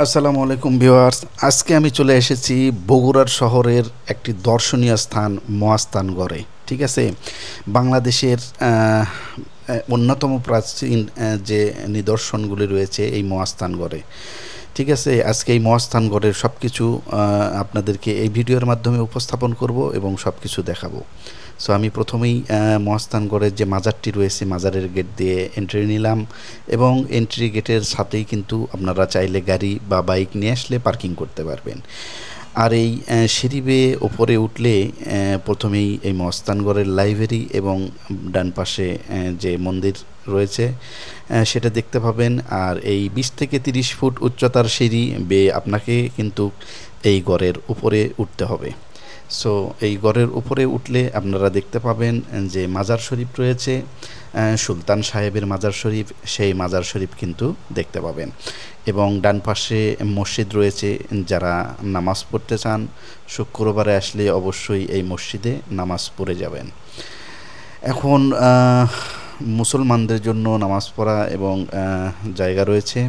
আসসালামু আলাইকুম ভিউয়ার্স। আজকে আমি চলে এসেছি বগুড়ার শহরের একটি দর্শনীয় স্থান মহাস্থানগড়ে। ঠিক আছে, বাংলাদেশের অন্যতম প্রাচীন যে নিদর্শনগুলি রয়েছে এই মহাস্থানগড়ে। ঠিক আছে, আজকে এই মহাস্থানগড়ের সব কিছু আপনাদেরকে এই ভিডিওর মাধ্যমে উপস্থাপন করব এবং সব কিছু দেখাবো। সো আমি প্রথমেই মহাস্থানগড়ের যে মাজারটি রয়েছে মাজারের গেট দিয়ে এন্ট্রি নিলাম এবং এন্ট্রি গেটের সাথেই কিন্তু আপনারা চাইলে গাড়ি বা বাইক নিয়ে আসলে পার্কিং করতে পারবেন। আর এই সিঁড়ি বেয়ে ওপরে উঠলে প্রথমেই এই মহাস্থানগড়ের লাইব্রেরি এবং ডান পাশে যে মন্দির রয়েছে সেটা দেখতে পাবেন। আর এই 20 থেকে 30 ফুট উচ্চতার সিঁড়ি বেয়ে আপনাকে কিন্তু এই গড়ের উপরে উঠতে হবে। সো এই গড়ের উপরে উঠলে আপনারা দেখতে পাবেন যে মাজার শরীফ রয়েছে, সুলতান সাহেবের মাজার শরীফ, সেই মাজার শরীফ কিন্তু দেখতে পাবেন। এবং ডান পাশে মসজিদ রয়েছে, যারা নামাজ পড়তে চান শুক্রবারে আসলে অবশ্যই এই মসজিদে নামাজ পড়ে যাবেন। এখন মুসলমানদের জন্য নামাজ পড়া এবং জায়গা রয়েছে।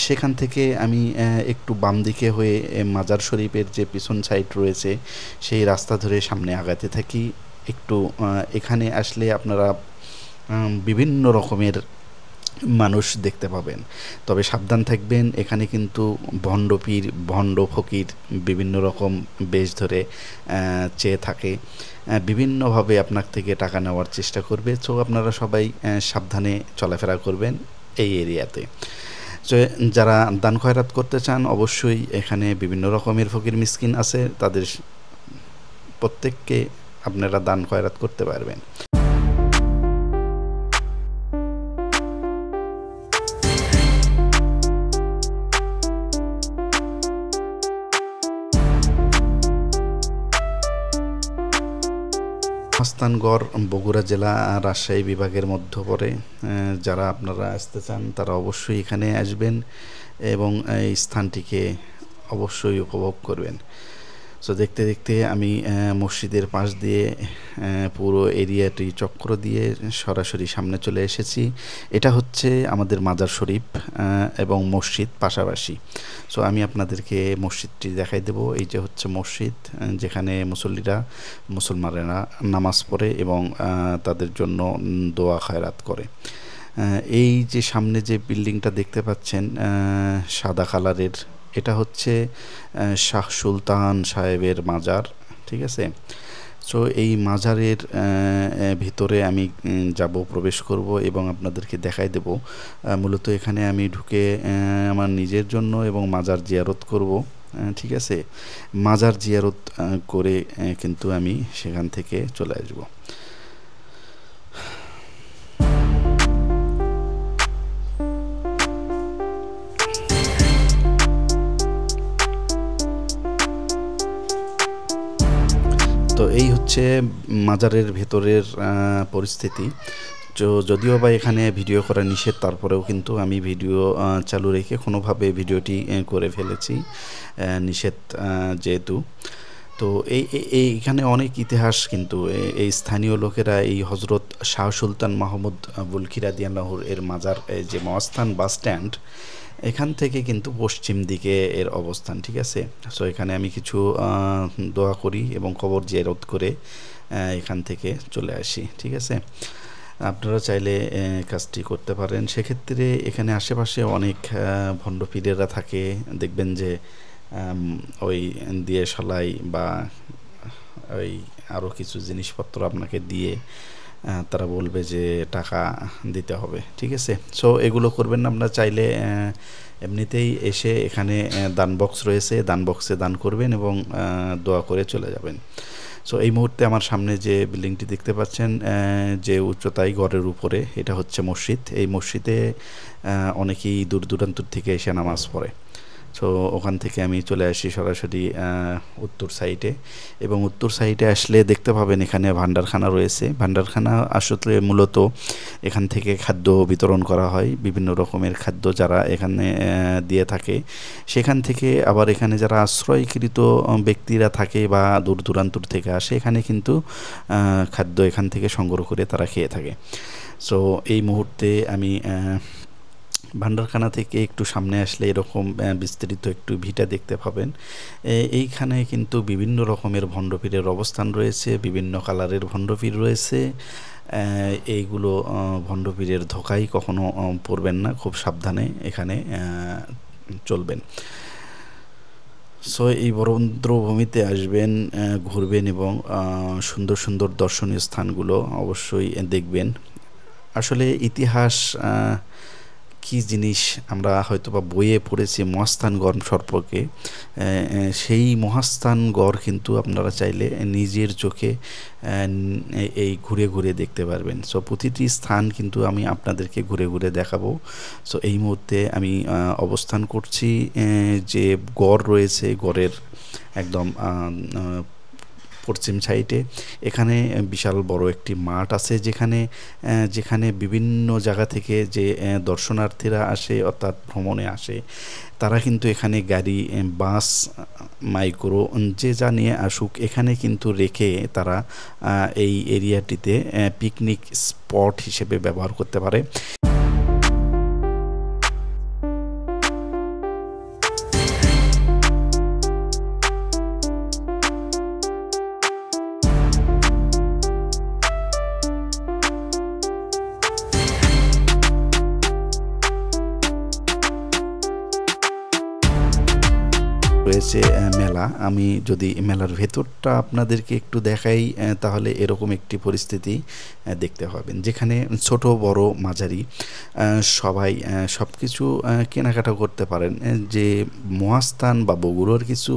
সেখান থেকে আমি একটু বাম দিকে হয়ে মাজার শরীফের যে পিছন সাইড রয়েছে সেই রাস্তা ধরে সামনে আগাতে থাকি। একটু এখানে আসলে আপনারা বিভিন্ন রকমের মানুষ দেখতে পাবেন, তবে সাবধান থাকবেন। এখানে কিন্তু ভণ্ড পীর, ভণ্ড ফকির বিভিন্ন রকম বেশ ধরে চেয়ে থাকে, বিভিন্নভাবে আপনার থেকে টাকা নেওয়ার চেষ্টা করবে। সো আপনারা সবাই সাবধানে চলাফেরা করবেন এই এরিয়াতে। তো যারা দান খয়রাত করতে চান অবশ্যই এখানে বিভিন্ন রকমের ফকির মিসকিন আছে, তাদের প্রত্যেককে আপনারা দান খয়রাত করতে পারবেন। মহাস্থানগড় বগুড়া জেলা রাজশাহী বিভাগের মধ্যে পড়ে। যারা আপনারা আসতে চান তারা অবশ্যই এখানে আসবেন এবং এই স্থানটিকে অবশ্যই উপভোগ করবেন। সো দেখতে দেখতে আমি মসজিদের পাশ দিয়ে পুরো এরিয়াটি চক্র দিয়ে সরাসরি সামনে চলে এসেছি। এটা হচ্ছে আমাদের মাজার শরীফ এবং মসজিদ পাশাপাশি। সো আমি আপনাদেরকে মসজিদটি দেখাই দেব। এই যে হচ্ছে মসজিদ, যেখানে মুসলমানেরা নামাজ পড়ে এবং তাদের জন্য দোয়া খয়রাত করে। এই যে সামনে যে বিল্ডিংটা দেখতে পাচ্ছেন সাদা কালারের, এটা হচ্ছে শাহ সুলতান সাহেবের মাজার। ঠিক আছে, সো এই মাজারের ভিতরে আমি যাব, প্রবেশ করব এবং আপনাদেরকে দেখাই দেব। মূলত এখানে আমি ঢুকে আমার নিজের জন্য এবং মাজার জিয়ারত করব। ঠিক আছে, মাজার জিয়ারত করে কিন্তু আমি সেখান থেকে চলে আসব। তো এই হচ্ছে মাজারের ভেতরের পরিস্থিতি। তো যদিও বা এখানে ভিডিও করা নিষেধ, তারপরেও কিন্তু আমি ভিডিও চালু রেখে কোনোভাবে ভিডিওটি করে ফেলেছি, নিষেধ যেহেতু। তো এইখানে অনেক ইতিহাস, কিন্তু এই স্থানীয় লোকেরা এই হজরত শাহ সুলতান মাহমুদ বুলকি রাদিয়াল্লাহুর এর মাজার, যে মহাস্থান বাস স্ট্যান্ড, এখান থেকে কিন্তু পশ্চিম দিকে এর অবস্থান। ঠিক আছে, সো এখানে আমি কিছু দোয়া করি এবং কবর জিয়ারত করে এখান থেকে চলে আসি। ঠিক আছে, আপনারা চাইলে কাজটি করতে পারেন। সেক্ষেত্রে এখানে আশেপাশে অনেক ভণ্ড পীরেরা থাকে, দেখবেন যে ওই দিয়ে সলাই বা ওই আরও কিছু জিনিসপত্র আপনাকে দিয়ে তারা বলবে যে টাকা দিতে হবে। ঠিক আছে, সো এগুলো করবেন না। আপনারা চাইলে এমনিতেই এসে এখানে দান বক্স রয়েছে, দান বক্সে দান করবেন এবং দোয়া করে চলে যাবেন। সো এই মুহূর্তে আমার সামনে যে বিল্ডিংটি দেখতে পাচ্ছেন, যে উচ্চতায় গড়ের উপরে, এটা হচ্ছে মসজিদ। এই মসজিদে অনেকেই দূর দূরান্ত থেকে এসে নামাজ পড়ে। সো ওখান থেকে আমি চলে আসি সরাসরি উত্তর সাইডে, এবং উত্তর সাইডে আসলে দেখতে পাবেন এখানে ভান্ডারখানা রয়েছে। ভান্ডারখানা আসলে মূলত এখান থেকে খাদ্য বিতরণ করা হয়, বিভিন্ন রকমের খাদ্য যারা এখানে দিয়ে থাকে। সেখান থেকে আবার এখানে যারা আশ্রয়কৃত ব্যক্তিরা থাকে বা দূর দূরান্তর থেকে আসে, এখানে কিন্তু খাদ্য এখান থেকে সংগ্রহ করে তারা খেয়ে থাকে। সো এই মুহূর্তে আমি ভান্ডারখানা থেকে একটু সামনে আসলে এরকম বিস্তৃত একটু ভিটা দেখতে পাবেন। এইখানে কিন্তু বিভিন্ন রকমের ভণ্ডপীরের অবস্থান রয়েছে, বিভিন্ন কালারের ভণ্ডপীর রয়েছে। এইগুলো ভণ্ডপীরের ধোকায় কখনো পড়বেন না, খুব সাবধানে এখানে চলবেন। সো এই বরেন্দ্রভূমিতে আসবেন, ঘুরবেন এবং সুন্দর সুন্দর দর্শনীয় স্থানগুলো অবশ্যই দেখবেন। আসলে ইতিহাস কি জিনিস আমরা হয়তোবা বইয়ে পড়েছি মহাস্থানগড় সম্পর্কে, সেই মহাস্থানগড় কিন্তু আপনারা চাইলে নিজের চোখে এই ঘুরে ঘুরে দেখতে পারবেন। সো প্রতিটি স্থান কিন্তু আমি আপনাদেরকে ঘুরে ঘুরে দেখাবো। সো এই মুহূর্তে আমি অবস্থান করছি যে গড় রয়েছে, গড়ের একদম পশ্চিম সাইডে। এখানে বিশাল বড় একটি মাঠ আছে, যেখানে বিভিন্ন জায়গা থেকে যে দর্শনার্থীরা আসে অর্থাৎ ভ্রমণে আসে, তারা কিন্তু এখানে গাড়ি, বাস, মাইক্রো যে যা নিয়ে আসুক এখানে কিন্তু রেখে তারা এই এরিয়াটিতে পিকনিক স্পট হিসেবে ব্যবহার করতে পারে। রয়েছে মেলা। আমি যদি মেলার ভেতরটা আপনাদেরকে একটু দেখাই তাহলে এরকম একটি পরিস্থিতি দেখতে পাবেন, যেখানে ছোট বড় মাঝারি সবাই সব কিছু কেনাকাটা করতে পারেন। যে মহাস্থান বা বগুড়ার কিছু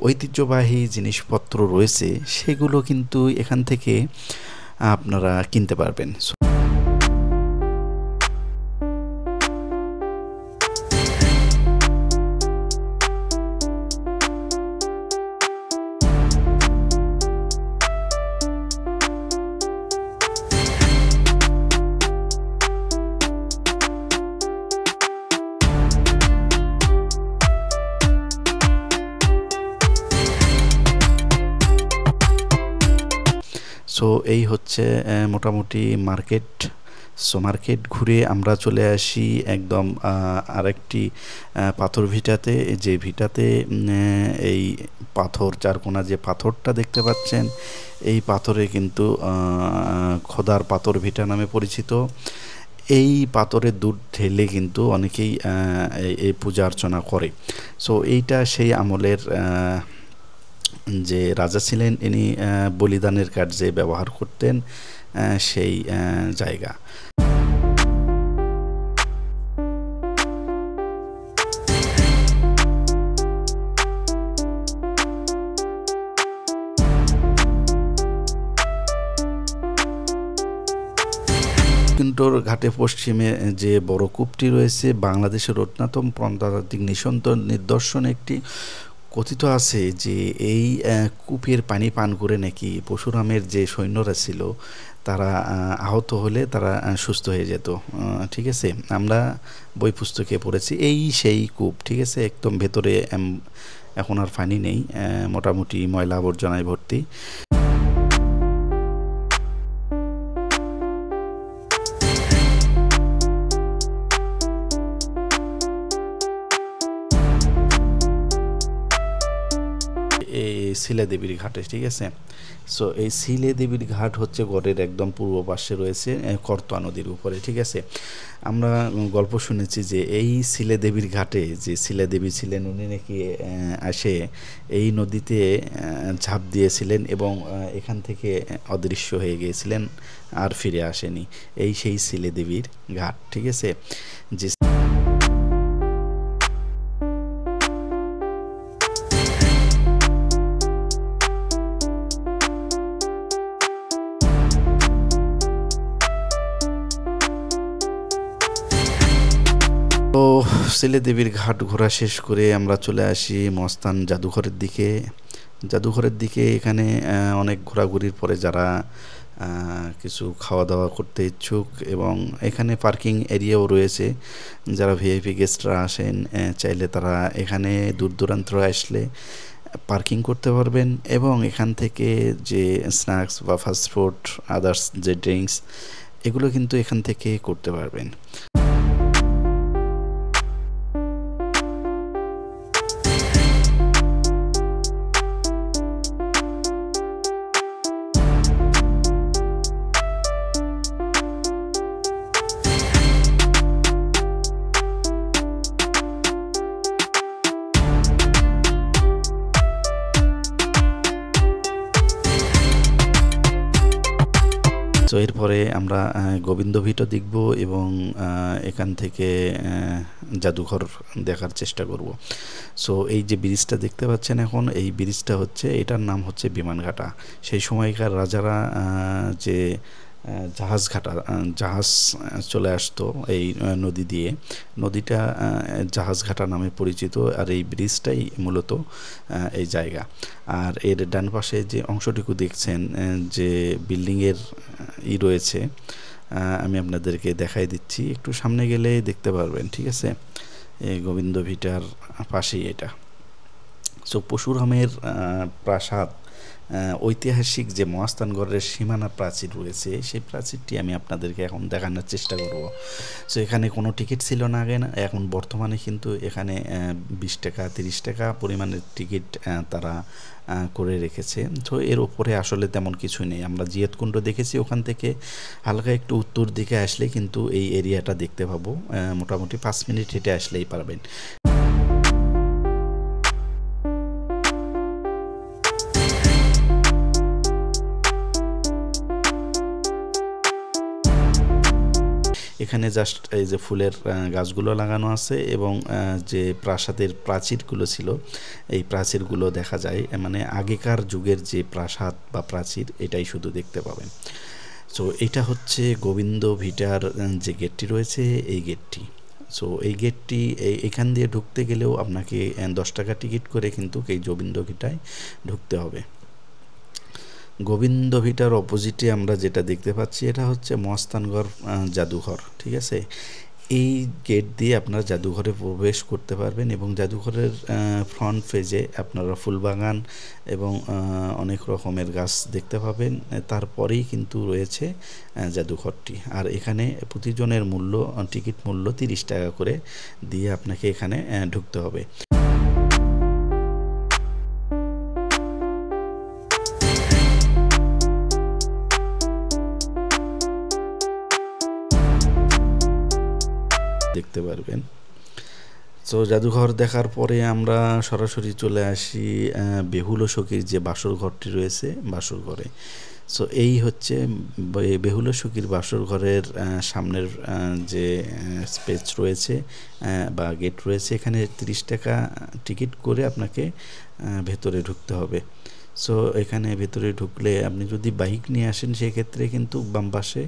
ঐতিহ্যবাহী জিনিসপত্র রয়েছে সেগুলো কিন্তু এখান থেকে আপনারা কিনতে পারবেন। সো এই হচ্ছে মোটামুটি মার্কেট। সো মার্কেট ঘুরে আমরা চলে আসি একদম আরেকটি পাথর ভিটাতে, যে ভিটাতে এই পাথর চারকোনা যে পাথরটা দেখতে পাচ্ছেন, এই পাথরে কিন্তু খোদার পাথর ভিটা নামে পরিচিত। এই পাথরের দুধ ঢেলে কিন্তু অনেকেই এই পূজা অর্চনা করে। সো এইটা সেই আমলের যে রাজা ছিলেন, ইনি বলিদানের কার্যে ব্যবহার করতেন সেই জায়গা। কিন্তু ঘাটে পশ্চিমে যে বড় কূপটি রয়েছে, বাংলাদেশের অন্যতম প্রত্নতাত্ত্বিক নিদর্শন একটি। কথিত আছে যে এই কূপের পানি পান করে নাকি পরশুরামের যে সৈন্যরা ছিল তারা আহত হলে তারা সুস্থ হয়ে যেত। ঠিক আছে, আমরা বই পুস্তকে পড়েছি এই সেই কূপ। ঠিক আছে, একদম ভেতরে এখন আর পানি নেই, মোটামুটি ময়লা আবর্জনায় ভর্তি। এই শিলা দেবীর ঘাটে। ঠিক আছে, সো এই শিলে দেবীর ঘাট হচ্ছে গড়ের একদম পূর্ব পাশে রয়েছে করতোয়া নদীর উপরে। ঠিক আছে, আমরা গল্প শুনেছি যে এই শিলে দেবীর ঘাটে যে শিলা দেবী ছিলেন উনি নাকি আসে এই নদীতে ঝাঁপ দিয়েছিলেন এবং এখান থেকে অদৃশ্য হয়ে গিয়েছিলেন, আর ফিরে আসেনি। এই সেই শিলে দেবীর ঘাট। ঠিক আছে, যে তো শিলে দেবীর ঘাট ঘোরা শেষ করে আমরা চলে আসি মস্তান জাদুঘরের দিকে। এখানে অনেক ঘোরাঘুরির পরে যারা কিছু খাওয়া দাওয়া করতে ইচ্ছুক, এবং এখানে পার্কিং এরিয়াও রয়েছে। যারা ভিআইপি গেস্টরা আসেন চাইলে তারা এখানে দূর দূরান্ত আসলে পার্কিং করতে পারবেন, এবং এখান থেকে যে স্ন্যাক্স বা ফাস্টফুড আদার্স যে ড্রিঙ্কস এগুলো কিন্তু এখান থেকে করতে পারবেন। তো এরপরে আমরা গোবিন্দ ভিটও দেখব এবং এখান থেকে জাদুঘর দেখার চেষ্টা করব। সো এই যে ব্রিজটা দেখতে পাচ্ছেন এখন, এই ব্রিজটা হচ্ছে, এটার নাম হচ্ছে বিমানঘাটা। সেই সময়কার রাজারা যে জাহাজ চলে আসতো এই নদী দিয়ে, নদীটা জাহাজঘাটা নামে পরিচিত। আর এই ব্রিজটাই মূলত এই জায়গা। আর এর ডান পাশে যে অংশটুকু দেখছেন, যে বিল্ডিংয়ের রয়েছে, আমি আপনাদেরকে দেখাই দিচ্ছি, একটু সামনে গেলে দেখতে পারবেন, ঠিক আছে? এই গোবিন্দ ভিটার পাশেই এটা। সো পরশুরামের প্রাসাদ, ঐতিহাসিক যে মহাস্থানগড়ের সীমানা প্রাচীর রয়েছে, সেই প্রাচীরটি আমি আপনাদেরকে এখন দেখানোর চেষ্টা করব। সো এখানে কোনো টিকিট ছিল না আগে, না এখন বর্তমানে কিন্তু এখানে 20 টাকা 30 টাকা পরিমাণের টিকিট তারা করে রেখেছে। তো এর উপরে আসলে তেমন কিছু নেই। আমরা জিয়তকুণ্ড দেখেছি, ওখান থেকে হালকা একটু উত্তর দিকে আসলে কিন্তু এই এরিয়াটা দেখতে পাবো। মোটামুটি 5 মিনিট হেঁটে আসলেই পারবেন। এখানে জাস্ট এই যে ফুলের গাছগুলো লাগানো আছে এবং যে প্রাসাদের প্রাচীরগুলো ছিল, এই প্রাচীরগুলো দেখা যায়, মানে আগেকার যুগের যে প্রাসাদ বা প্রাচীর, এটাই শুধু দেখতে পাবেন। সো এটা হচ্ছে গোবিন্দ ভিটার যে গেটটি রয়েছে, এই গেটটি। সো এই গেটটি এখান দিয়ে ঢুকতে গেলেও আপনাকে 10 টাকা টিকিট করে কিন্তু এই গোবিন্দ ভিটায় ঢুকতে হবে। গোবিন্দ ভিটার অপোজিটে আমরা যেটা দেখতে পাচ্ছি, এটা হচ্ছে মহাস্থানগড় জাদুঘর, ঠিক আছে? এই গেট দিয়ে আপনারা জাদুঘরে প্রবেশ করতে পারবেন এবং জাদুঘরের ফ্রন্ট পেজে আপনারা ফুলবাগান এবং অনেক রকমের গাছ দেখতে পাবেন। তারপরেই কিন্তু রয়েছে জাদুঘরটি। আর এখানে প্রতিজনের মূল্য, টিকিট মূল্য 30 টাকা করে দিয়ে আপনাকে এখানে ঢুকতে হবে। দেখতে পারবেন। তো জাদুঘর দেখার পরে আমরা সরাসরি চলে আসি বেহুল ও সখীর যে বাসর ঘরটি রয়েছে, বাসর ঘরে। সো এই হচ্ছে বেহুল ও সখীর বাসর ঘরের সামনের যে স্পেস রয়েছে বা গেট রয়েছে, এখানে 30 টাকা টিকিট করে আপনাকে ভেতরে ঢুকতে হবে। সো এখানে ভেতরে ঢুকলে আপনি যদি বাইক নিয়ে আসেন, সেক্ষেত্রে কিন্তু বাম পাশে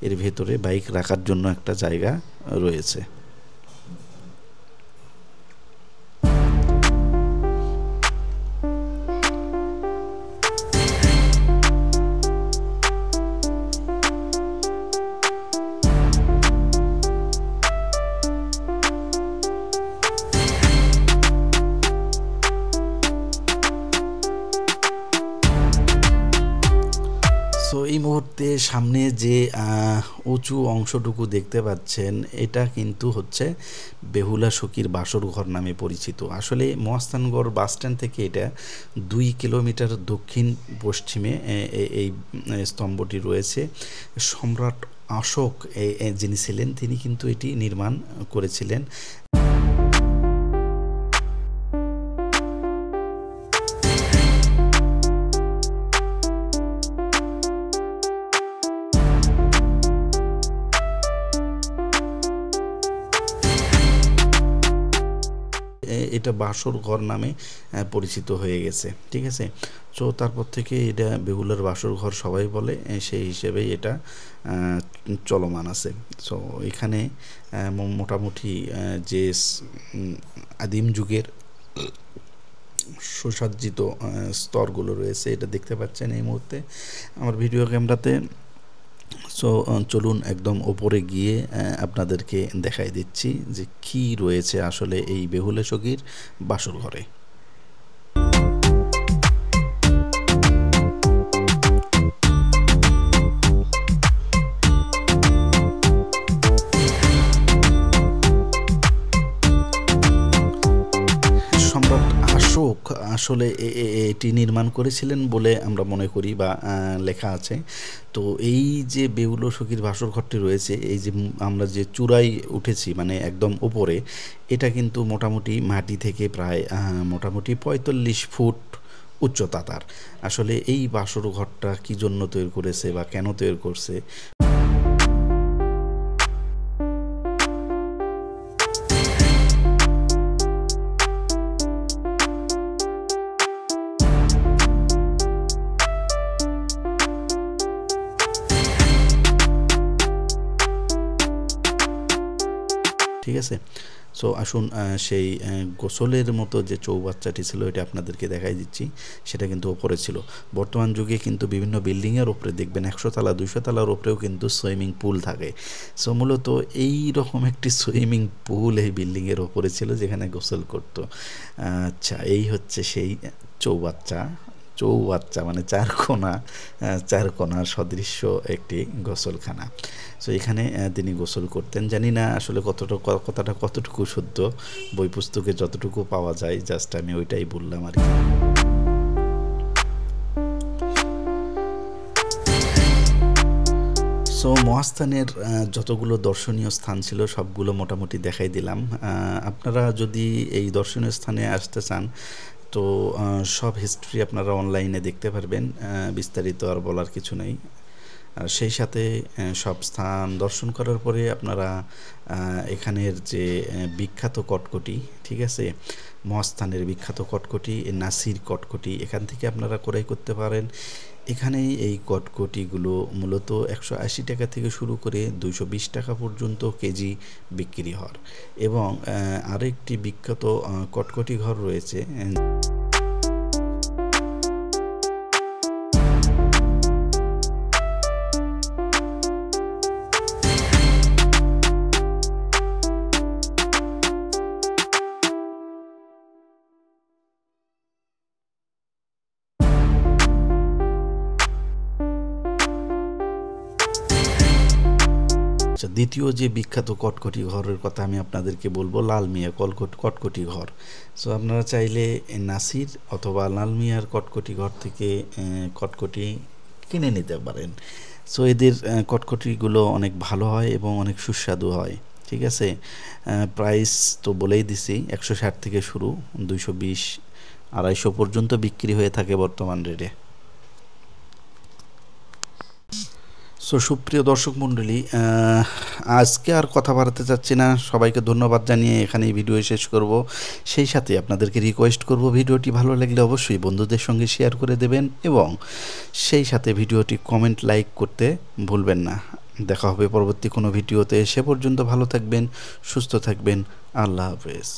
এর ভেতরে বাইক রাখার জন্য একটা জায়গা রয়েছে। সো এই মুহূর্তে সামনে যে উঁচু অংশটুকু দেখতে পাচ্ছেন, এটা কিন্তু হচ্ছে বেহুলা সখীর বাসর ঘর নামে পরিচিত। আসলে মহাস্থানগড় বাস স্ট্যান্ড থেকে এটা 2 কিলোমিটার দক্ষিণ পশ্চিমে এই স্তম্ভটি রয়েছে। সম্রাট অশোক যিনি ছিলেন, তিনি কিন্তু এটি নির্মাণ করেছিলেন। এটা বাসর ঘর নামে পরিচিত হয়ে গেছে, ঠিক আছে? তো তারপর থেকে এটা বেহুলার বাসর ঘর সবাই বলে, সেই হিসেবেই এটা চলমান আছে। সো এখানে মোটামুটি যে আদিম যুগের সুসজ্জিত স্তরগুলো রয়েছে, এটা দেখতে পাচ্ছেন এই মুহূর্তে আমার ভিডিও ক্যামেরাতে। সো চলুন একদম ওপরে গিয়ে আপনাদেরকে দেখাই দিচ্ছি যে কি রয়েছে আসলে এই বেহুলা সখীর বাসর ঘরে। সম্রাট অশোক আসলে এটি নির্মাণ করেছিলেন বলে আমরা মনে করি বা লেখা আছে। তো এই যে বেহুল ও সখীর বাসর ঘরটি রয়েছে, এই যে আমরা যে চূড়ায় উঠেছি, মানে একদম উপরে, এটা কিন্তু মোটামুটি মাটি থেকে প্রায় মোটামুটি 45 ফুট উচ্চতা তার। আসলে এই বাসর ঘরটা কী জন্য তৈরি করেছে বা কেন তৈরি করছে, ঠিক আছে। সো আসুন সেই গোসলের মতো যে চৌবাচ্চাটি ছিল এটা আপনাদেরকে দেখাই দিচ্ছি। সেটা কিন্তু ওপরে ছিল। বর্তমান যুগে কিন্তু বিভিন্ন বিল্ডিংয়ের ওপরে দেখবেন 100 তলা 200 তলার ওপরেও কিন্তু সুইমিং পুল থাকে। সো মূলত এই রকম একটি সুইমিং পুল এই বিল্ডিংয়ের ওপরে ছিল যেখানে গোসল করতো। আচ্ছা, এই হচ্ছে সেই চৌবাচ্চা। চৌবাচ্চা মানে চার কোণার সদৃশ্য একটি গোসলখানা। সো এখানে তিনি গোসল করতেন। জানি না আসলে কথাটা কতটুকু শুদ্ধ, বই পুস্তকে যতটুকু পাওয়া যায় জাস্ট আমি ওইটাই বললাম আর কি। সো মহাস্থানের যতগুলো দর্শনীয় স্থান ছিল সবগুলো মোটামুটি দেখাই দিলাম। আপনারা যদি এই দর্শনীয় স্থানে আসতে চান তো সব হিস্ট্রি আপনারা অনলাইনে দেখতে পারবেন, বিস্তারিত আর বলার কিছু নেই। সেই সাথে সব স্থান দর্শন করার পরে আপনারা এখানের যে বিখ্যাত কটকটি, ঠিক আছে, মহাস্থানের বিখ্যাত কটকটি নাসির কটকটি, এখান থেকে আপনারা ক্রয় করতে পারেন। এখানেই এই কটকটিগুলো মূলত 180 টাকা থেকে শুরু করে 220 টাকা পর্যন্ত কেজি বিক্রি হয়। এবং আরেকটি বিখ্যাত কটকটি ঘর রয়েছে। আচ্ছা, দ্বিতীয় যে বিখ্যাত কটকটি ঘরের কথা আমি আপনাদেরকে বলবো, লাল মিয়া কটকটি ঘর। সো আপনারা চাইলে নাসির অথবা লাল মিয়ার কটকটি ঘর থেকে কটকটি কিনে নিতে পারেন। সো এদের কটকটিগুলো অনেক ভালো হয় এবং অনেক সুস্বাদু হয়, ঠিক আছে। প্রাইস তো বলেই দিছি, 160 থেকে শুরু, 220 250 পর্যন্ত বিক্রি হয়ে থাকে বর্তমান রেটে। সো সুপ্রিয় দর্শক মণ্ডলী, আজকে আর কথা বাড়াতে চাচ্ছি না। সবাইকে ধন্যবাদ জানিয়ে এখানেই ভিডিও শেষ করব। সেই সাথে আপনাদেরকে রিকোয়েস্ট করব, ভিডিওটি ভালো লাগলে অবশ্যই বন্ধুদের সঙ্গে শেয়ার করে দেবেন এবং সেই সাথে ভিডিওটি কমেন্ট লাইক করতে ভুলবেন না। দেখা হবে পরবর্তী কোনো ভিডিওতে। সে পর্যন্ত ভালো থাকবেন, সুস্থ থাকবেন। আল্লাহ হাফেজ।